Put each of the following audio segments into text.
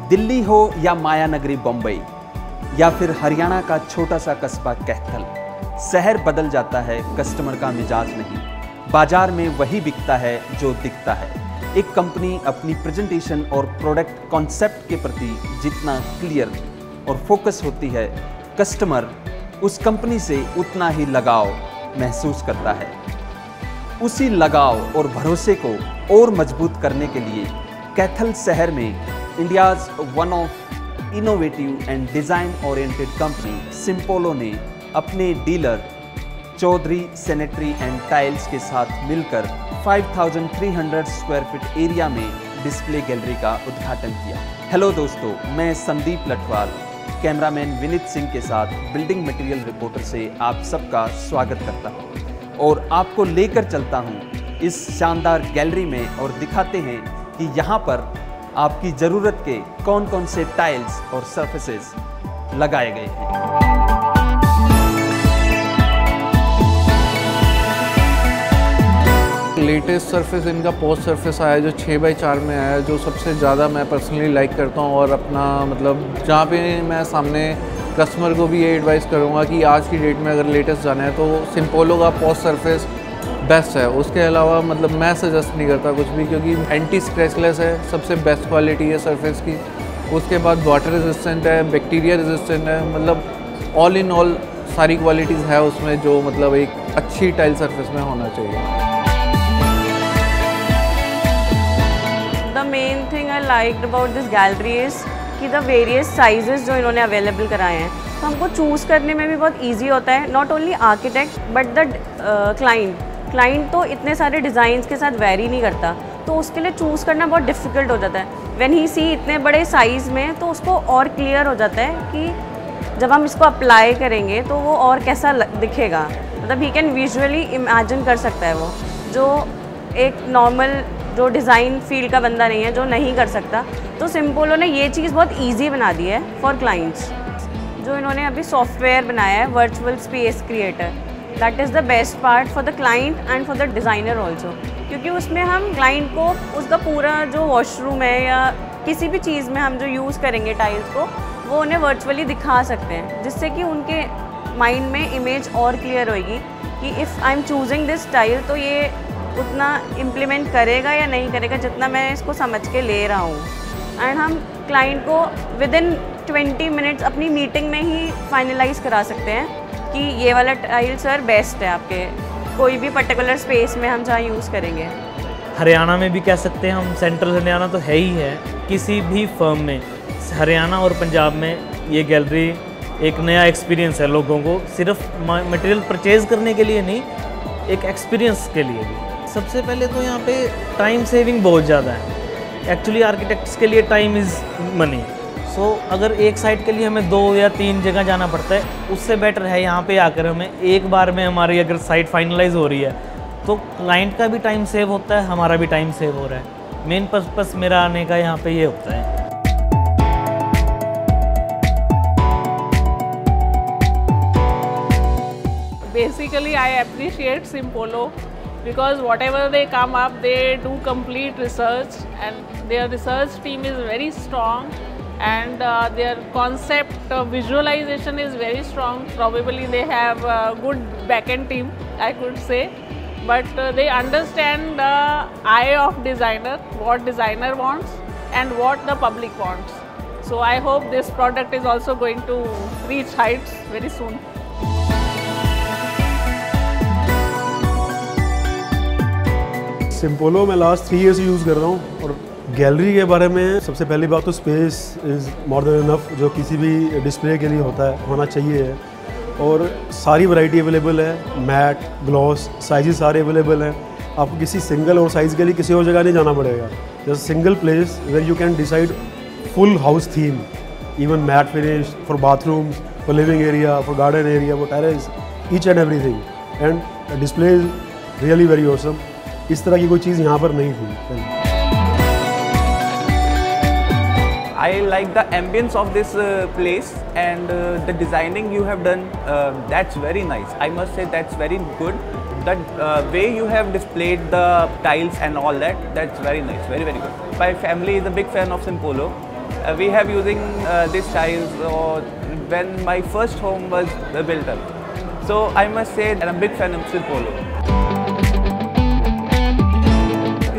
दिल्ली हो या माया नगरी बम्बई या फिर हरियाणा का छोटा सा कस्बा कैथल, शहर बदल जाता है, कस्टमर का मिजाज नहीं। बाजार में वही बिकता है जो दिखता है। एक कंपनी अपनी प्रेजेंटेशन और प्रोडक्ट कॉन्सेप्ट के प्रति जितना क्लियर और फोकस होती है, कस्टमर उस कंपनी से उतना ही लगाव महसूस करता है। उसी लगाव और भरोसे को और मजबूत करने के लिए कैथल शहर में India's one of innovative and design oriented company Simpolo ने अपने dealer Chaudhary sanitary and tiles के साथ मिलकर 5300 स्क्वायर फीट एरिया में डिस्प्ले गैलरी का उद्घाटन किया। हेलो दोस्तों, मैं संदीप लठवाल कैमरामैन विनीत सिंह के साथ बिल्डिंग मटेरियल रिपोर्टर से आप सबका स्वागत करता हूं और आपको लेकर चलता हूं इस शानदार गैलरी में और दिखाते हैं कि यहां पर आपकी ज़रूरत के कौन कौन से टाइल्स और सरफेसेस लगाए गए हैं। लेटेस्ट सरफेस इनका पोस्ट सरफेस आया है जो 6x4 में आया है, जो सबसे ज़्यादा मैं पर्सनली लाइक करता हूँ। और अपना मतलब जहाँ पे मैं सामने कस्टमर को भी ये एडवाइस करूँगा कि आज की डेट में अगर लेटेस्ट जाना है तो सिम्पोलो का पोस्ट सरफेस बेस्ट है। उसके अलावा मतलब मैं सजेस्ट नहीं करता कुछ भी, क्योंकि एंटी स्क्रैचलेस है, सबसे बेस्ट क्वालिटी है सरफेस की। उसके बाद वाटर रेजिस्टेंट है, बैक्टीरिया रेजिस्टेंट है, मतलब ऑल इन ऑल सारी क्वालिटीज़ है उसमें जो मतलब एक अच्छी टाइल सरफेस में होना चाहिए। The main thing I liked about this gallery is कि the various sizes जो इन्होंने अवेलेबल कराए हैं, तो हमको चूज़ करने में भी बहुत इजी होता है। Not only architect but the client तो इतने सारे डिज़ाइंस के साथ वेरी नहीं करता, तो उसके लिए चूज़ करना बहुत डिफ़िकल्ट हो जाता है। व्हेन ही सी इतने बड़े साइज़ में, तो उसको और क्लियर हो जाता है कि जब हम इसको अप्लाई करेंगे तो वो और कैसा दिखेगा। मतलब ही कैन विजुअली इमेजिन कर सकता है वो, जो एक नॉर्मल जो डिज़ाइन फील्ड का बंदा नहीं है, जो नहीं कर सकता। तो सिम्पोलो ने ये चीज़ बहुत इजी बना दी है फॉर क्लाइंट्स। जो इन्होंने अभी सॉफ्टवेयर बनाया है virtual space creator, that is the best part for the client and for the designer also, क्योंकि उसमें हम क्लाइंट को उसका पूरा जो वॉशरूम है या किसी भी चीज़ में हम जो यूज़ करेंगे टाइल्स को, वो उन्हें वर्चुअली दिखा सकते हैं, जिससे कि उनके माइंड में इमेज और क्लियर होएगी कि if I am choosing this tile तो ये उतना इम्प्लीमेंट करेगा या नहीं करेगा जितना मैं इसको समझ के ले रहा हूँ। एंड हम क्लाइंट को विद इन 20 मिनट्स अपनी मीटिंग में ही फाइनलाइज करा सकते हैं कि ये वाला टाइल सर बेस्ट है आपके कोई भी पर्टिकुलर स्पेस में हम जहाँ यूज़ करेंगे। हरियाणा में भी कह सकते हैं हम, सेंट्रल हरियाणा तो है ही है। किसी भी फर्म में हरियाणा और पंजाब में ये गैलरी एक नया एक्सपीरियंस है लोगों को, सिर्फ मटेरियल परचेज़ करने के लिए नहीं, एक एक्सपीरियंस के लिए भी। सबसे पहले तो यहाँ पे टाइम सेविंग बहुत ज़्यादा है। एक्चुअली आर्किटेक्ट्स के लिए टाइम इज़ मनी। सो अगर एक साइट के लिए हमें 2 या 3 जगह जाना पड़ता है, उससे बेटर है यहाँ पे आकर हमें एक बार में हमारी अगर साइट फाइनलाइज हो रही है तो क्लाइंट का भी टाइम सेव होता है, हमारा भी टाइम सेव हो रहा है। मेन पर्पस मेरा आने का यहाँ पे ये होता है। Basically, I appreciate Simpolo because whatever they come up, they do complete research, and their research team is very strong, and their concept visualization is very strong. Probably they have a good back-end team, I could say, but they understand the eye of designer, what designer wants and what the public wants. So I hope this product is also going to reach heights very soon. Simpolo मैं last 3 year से use कर रहा हूँ। और gallery के बारे में सबसे पहली बात तो space is more than enough, जो किसी भी डिस्प्ले के लिए होना चाहिए है। और सारी वैरायटी अवेलेबल है, मैट, ग्लॉस, साइजेस सारे अवेलेबल हैं। आपको किसी सिंगल और साइज़ के लिए किसी और जगह नहीं जाना पड़ेगा। Just single place where you can decide full house theme, even matte finish for bathrooms, for living area, for garden area, for terrace, each and everything. And display is really very awesome. इस तरह की कोई चीज़ यहाँ पर नहीं थी। I like the ambience of this place, and the designing you have done, that's very nice. I must say that's very good. The way you have displayed the tiles and all that, that's very nice, very very good. My family is a big fan of Simpolo, we have using these tiles or when my first home was built up. So I must say that I'm a big fan of Simpolo.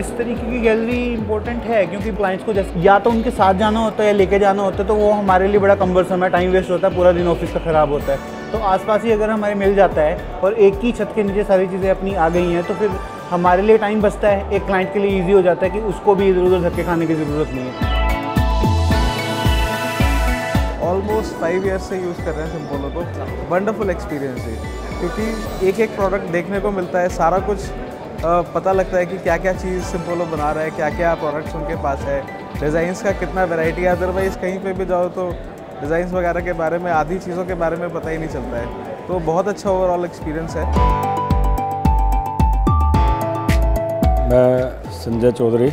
इस तरीके की gallery important है क्योंकि clients को जैसे या तो उनके साथ जाना होता है या लेके जाना होता है, तो वो हमारे लिए बड़ा कम्बरसम है, टाइम वेस्ट होता है, पूरा दिन ऑफिस का ख़राब होता है। तो आसपास ही अगर हमारे मिल जाता है और एक ही छत के नीचे सारी चीज़ें अपनी आ गई हैं, तो फिर हमारे लिए टाइम बचता है, एक क्लाइंट के लिए ईजी हो जाता है कि उसको भी इधर उधर धक्के खाने की ज़रूरत नहीं है। ऑलमोस्ट 5 ईयर्स से यूज़ कर रहे हैं सिम्पोलो को। वंडरफुल एक्सपीरियंस है क्योंकि एक एक प्रोडक्ट देखने को मिलता है, सारा कुछ पता लगता है कि क्या क्या चीज़ सिम्पोलो बना रहा है, क्या क्या प्रोडक्ट्स उनके पास है, डिज़ाइंस का कितना वैरायटी है। अदरवाइज़ कहीं पे भी जाओ तो डिज़ाइंस वगैरह के बारे में, आधी चीज़ों के बारे में पता ही नहीं चलता है। तो बहुत अच्छा ओवरऑल एक्सपीरियंस है। मैं संजय चौधरी,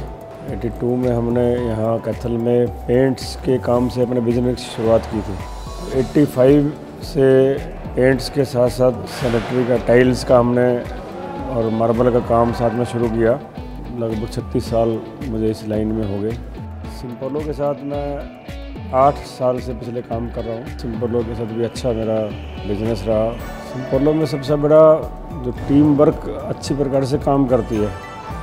82 में हमने यहाँ कैथल में पेंट्स के काम से अपने बिजनेस की शुरुआत की थी। 85 से पेंट्स के साथ साथ सैनिटरी का, टाइल्स का हमने और मार्बल का काम साथ में शुरू किया। लगभग 36 साल मुझे इस लाइन में हो गए। सिम्पोलो के साथ मैं 8 साल से पिछले काम कर रहा हूँ। सिम्पोलो के साथ भी अच्छा मेरा बिजनेस रहा। सिम्पोलो में सबसे बड़ा जो टीम वर्क अच्छी प्रकार से काम करती है।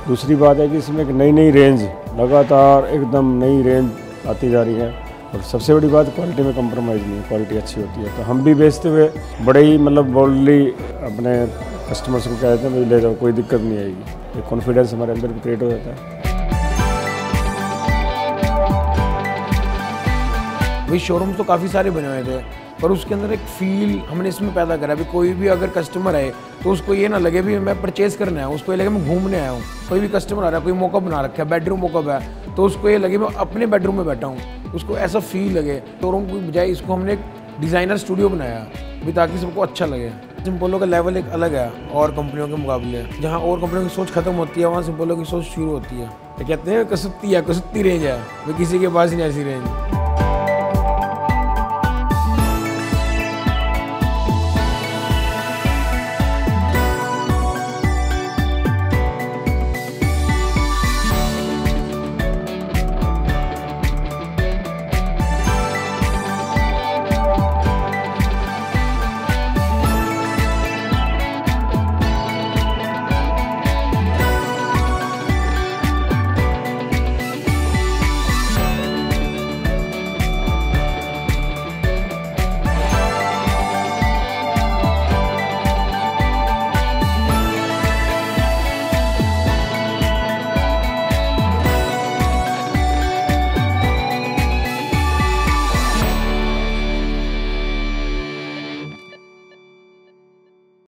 दूसरी बात है कि इसमें एक नई रेंज, लगातार एकदम नई रेंज आती जा रही है। और सबसे बड़ी बात, क्वालिटी में कंप्रोमाइज़ नहीं है, क्वालिटी अच्छी होती है। तो हम भी बेचते हुए बड़े ही मतलब बोल्डली अपने कस्टमर्स को कहते हैं भाई ले जाओ, कोई दिक्कत नहीं आएगी। एक कॉन्फिडेंस हमारे अंदर भी क्रिएट हो जाता है। भाई शोरूम तो काफ़ी सारे बने हुए थे, पर उसके अंदर एक फील हमने इसमें पैदा करा। भी कोई भी अगर कस्टमर आए तो उसको ये ना लगे भी मैं परचेज़ करने आया हूँ, उसको ये लगे मैं घूमने आया हूँ। कोई भी कस्टमर आ रहा है, कोई मॉकअप बना रखा है, बेडरूम मॉकअप है, तो उसको ये लगे मैं अपने बेडरूम में बैठा हूँ, उसको ऐसा फील लगे। शोरूम की बजाय इसको हमने एक डिज़ाइनर स्टूडियो बनाया भी ताकि सबको अच्छा लगे। सिम्पोलो का लेवल एक अलग है और कंपनियों के मुकाबले। जहाँ और कंपनियों की सोच खत्म होती है, वहाँ सिम्पोलो की सोच शुरू होती है। तो कहते हैं कसुत्ती है, कसुत्ती रेंज है, वे किसी के पास ही नहीं ऐसी रेंज।